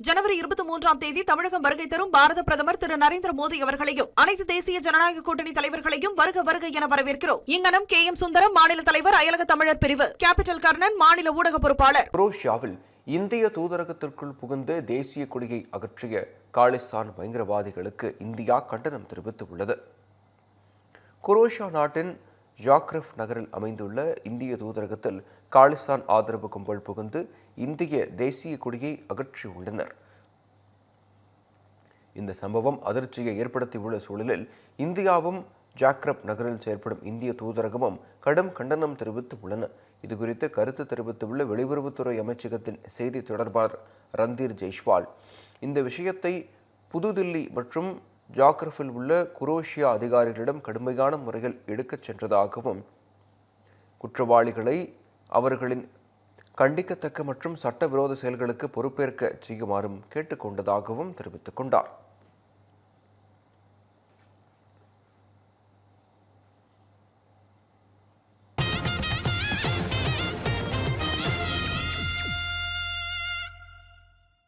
ஜனவரி 23ஆம் தேதி தமிழகம் வருகை தரும் பாரத பிரதமர் திரு நரேந்திர மோடி அவர்களையும் அனைத்து தேசிய ஜனநாயக கூட்டணி தலைவர்களையும் வருக வருக என வரவேற்கிறோம். இங்கனம் KM சுந்தரம், மாநில தலைவர், அயலக தமிழர் பிரிவு, கேபிட்டல் கர்ணன், மாநில ஊடக பொறுப்பாளர். குரோஷியாவில் இந்திய தூதரகத்திற்குள் புகுந்து தேசிய கொடியை அகற்றிய காலிஸ்தான் பயங்கரவாதிகளுக்கு இந்தியா கண்டனம் தெரிவித்துள்ளது. குரோஷியா நாட்டின் ஜாக்ரெப் நகரில் அமைந்துள்ள இந்திய தூதரகத்தில் காலிஸ்தான் ஆதரவு கும்பல் புகுந்து இந்திய தேசிய கொடியை அகற்றியுள்ளனர். இந்த சம்பவம் அதிர்ச்சியை ஏற்படுத்தியுள்ள சூழலில் இந்தியாவும் ஜாக்ரெப் நகரில் செயல்படும் இந்திய தூதரகமும் கடும் கண்டனம் தெரிவித்துள்ளன. இதுகுறித்து கருத்து தெரிவித்துள்ள வெளியுறவுத்துறை அமைச்சகத்தின் செய்தி தொடர்பாளர் ரந்தீர் ஜெய்ஸ்வால் இந்த விஷயத்தை புதுதில்லி மற்றும் ஜாக்ரெப்பில் உள்ள குரோஷியா அதிகாரிகளிடம் கடுமையான முறையில் எடுக்கச் சென்றதாகவும் குற்றவாளிகளை அவர்களின் கண்டிக்கத்தக்க மற்றும் சட்டவிரோத செயல்களுக்கு பொறுப்பேற்க செய்யுமாறும் கேட்டுக்கொண்டதாகவும் தெரிவித்துக் கொண்டார்.